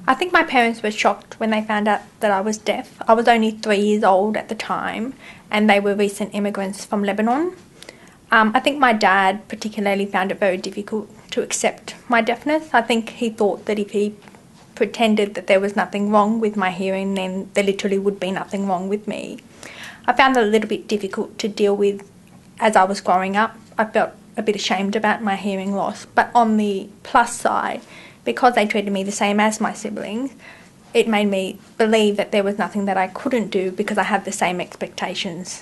I think my parents were shocked when they found out that I was deaf. I was only 3 years old at the time, and they were recent immigrants from Lebanon. I think my dad particularly found it very difficult to accept my deafness. I think he thought that if he pretended that there was nothing wrong with my hearing, then there literally would be nothing wrong with me. I found it a little bit difficult to deal with as I was growing up. I felt a bit ashamed about my hearing loss, but on the plus side, because they treated me the same as my siblings, it made me believe that there was nothing that I couldn't do because I had the same expectations.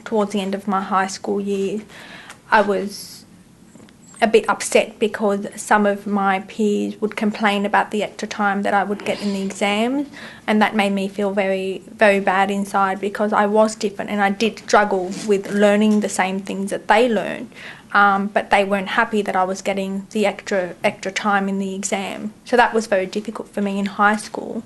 towards the end of my high school year, I was a bit upset because some of my peers would complain about the extra time that I would get in the exams, and that made me feel very, very bad inside because I was different and I did struggle with learning the same things that they learned, but they weren't happy that I was getting the extra time in the exam. So that was very difficult for me in high school.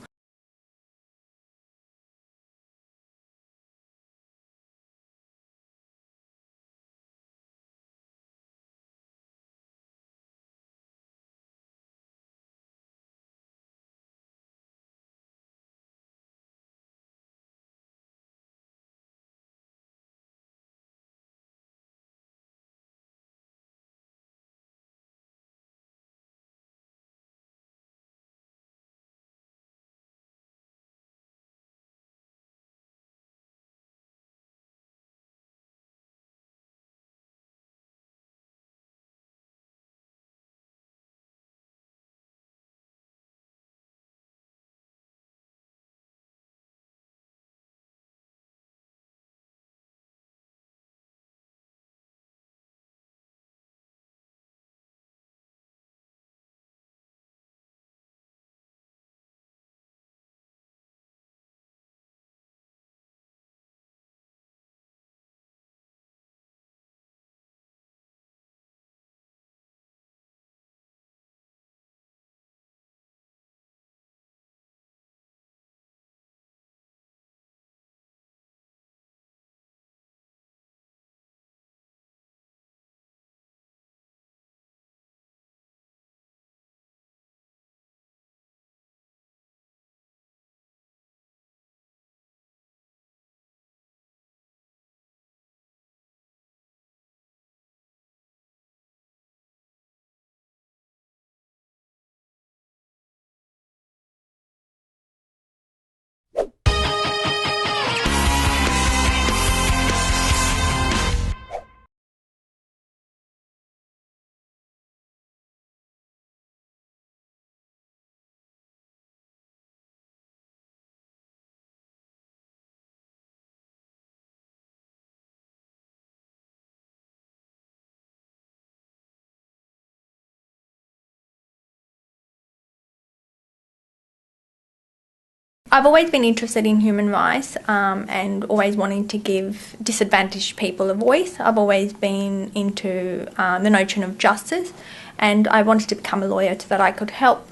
I've always been interested in human rights and always wanting to give disadvantaged people a voice. I've always been into the notion of justice, and I wanted to become a lawyer so that I could help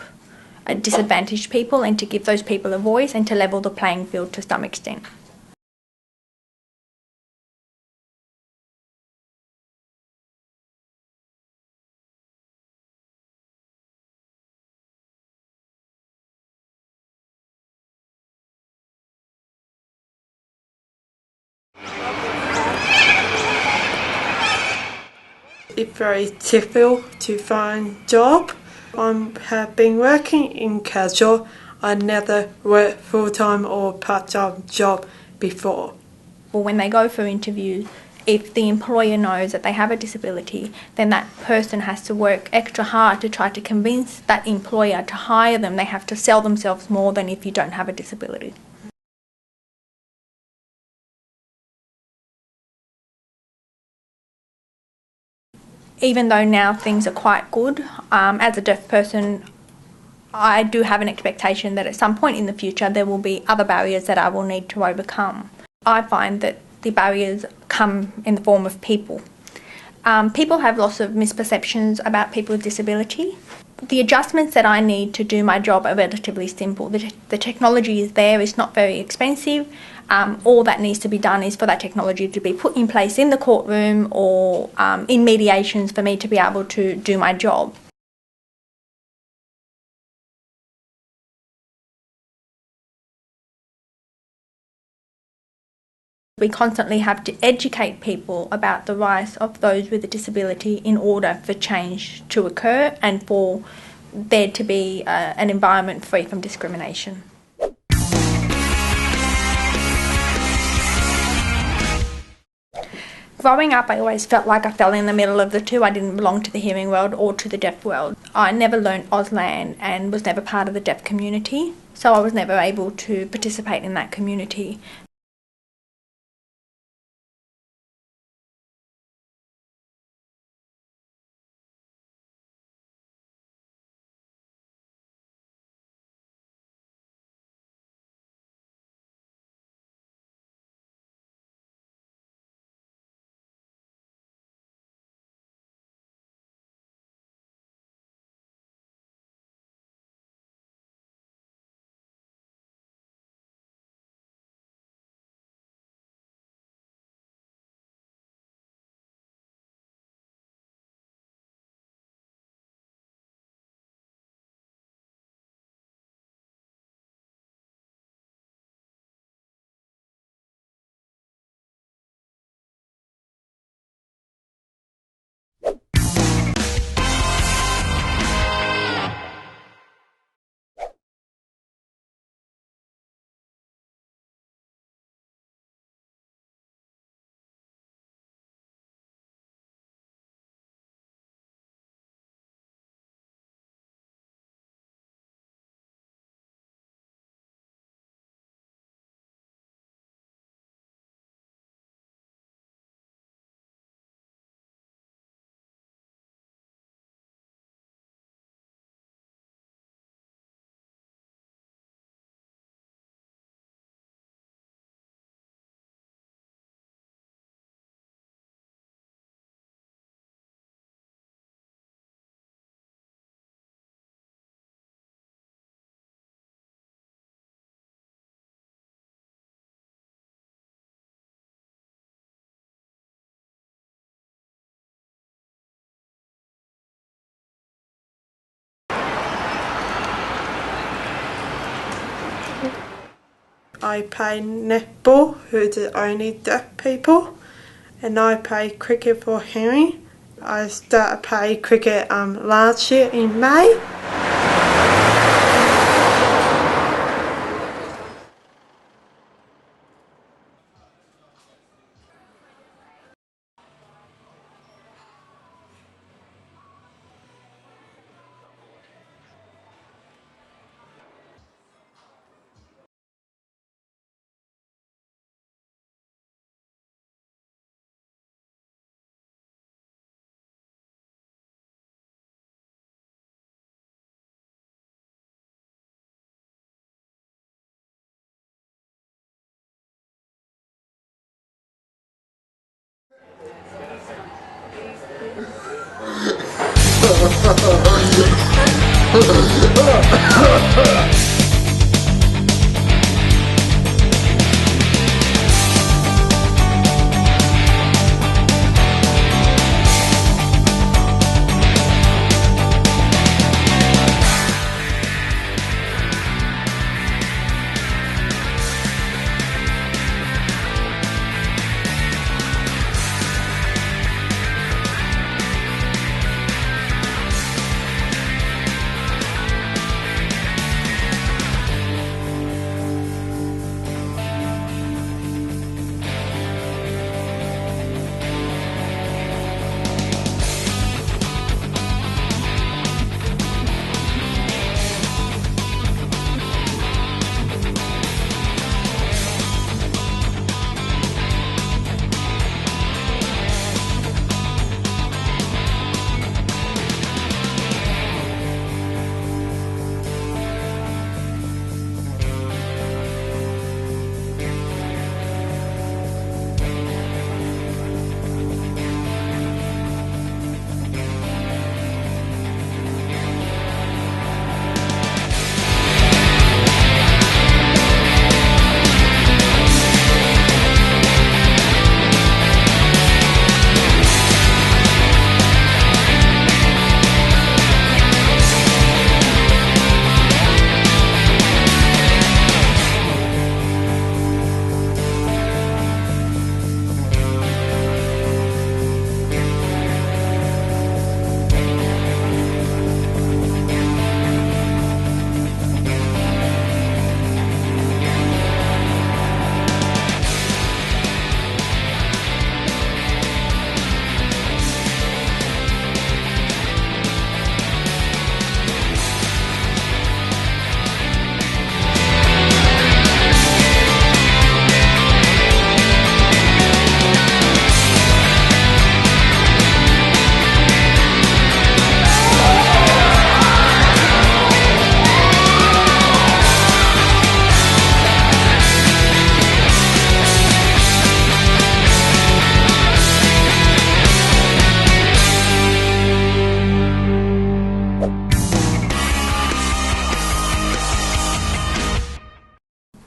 disadvantaged people and to give those people a voice and to level the playing field to some extent. It's very difficult to find a job. I have been working in casual. I never worked full-time or part-time job before. Or when they go for interviews, if the employer knows that they have a disability, then that person has to work extra hard to try to convince that employer to hire them. They have to sell themselves more than if you don't have a disability. Even though now things are quite good, as a deaf person, I do have an expectation that at some point in the future there will be other barriers that I will need to overcome. I find that the barriers come in the form of people. People have lots of misperceptions about people with disability. The adjustments that I need to do my job are relatively simple. The technology is there, it's not very expensive. All that needs to be done is for that technology to be put in place in the courtroom or in mediations for me to be able to do my job. We constantly have to educate people about the rights of those with a disability in order for change to occur and for there to be an environment free from discrimination. Growing up, I always felt like I fell in the middle of the two. I didn't belong to the hearing world or to the deaf world. I never learnt Auslan and was never part of the deaf community, so I was never able to participate in that community. I play netball, who's the only deaf people, and I play cricket for hearing. I started playing cricket last year in May.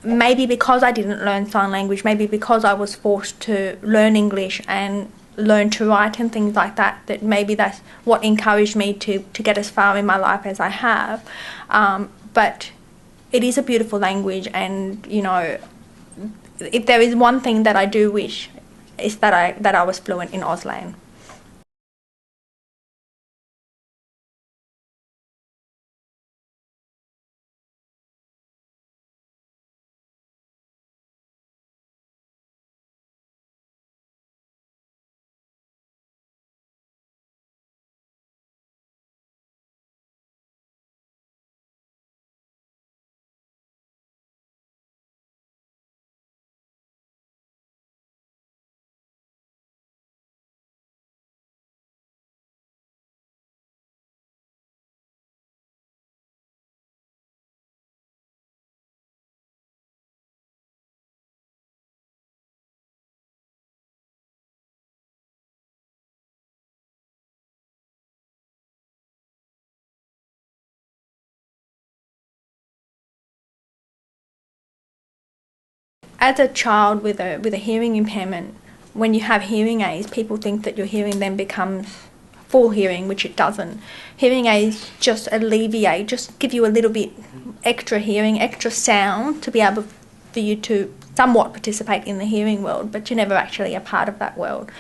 Maybe because I didn't learn sign language, maybe because I was forced to learn English and learn to write and things like that, that maybe that's what encouraged me to get as far in my life as I have. But it is a beautiful language, and you know, if there is one thing that I do wish, is that I was fluent in Auslan. As a child with a hearing impairment, when you have hearing aids, people think that your hearing then becomes full hearing, which it doesn't. Hearing aids just alleviate, just give you a little bit extra hearing, extra sound to be able for you to somewhat participate in the hearing world, but you're never actually a part of that world.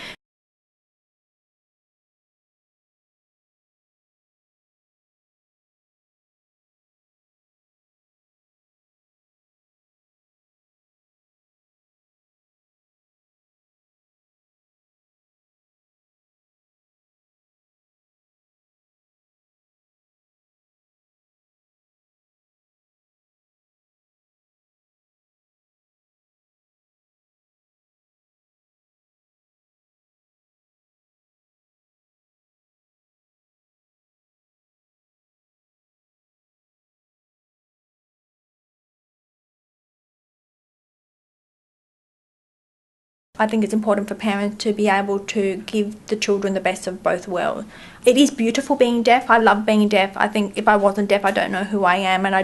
I think it's important for parents to be able to give the children the best of both worlds. It is beautiful being deaf. I love being deaf. I think if I wasn't deaf, I don't know who I am, and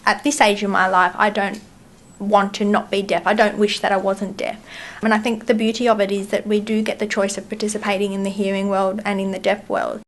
at this age in my life, I don't want to not be deaf. I don't wish that I wasn't deaf. And I think the beauty of it is that we do get the choice of participating in the hearing world and in the deaf world.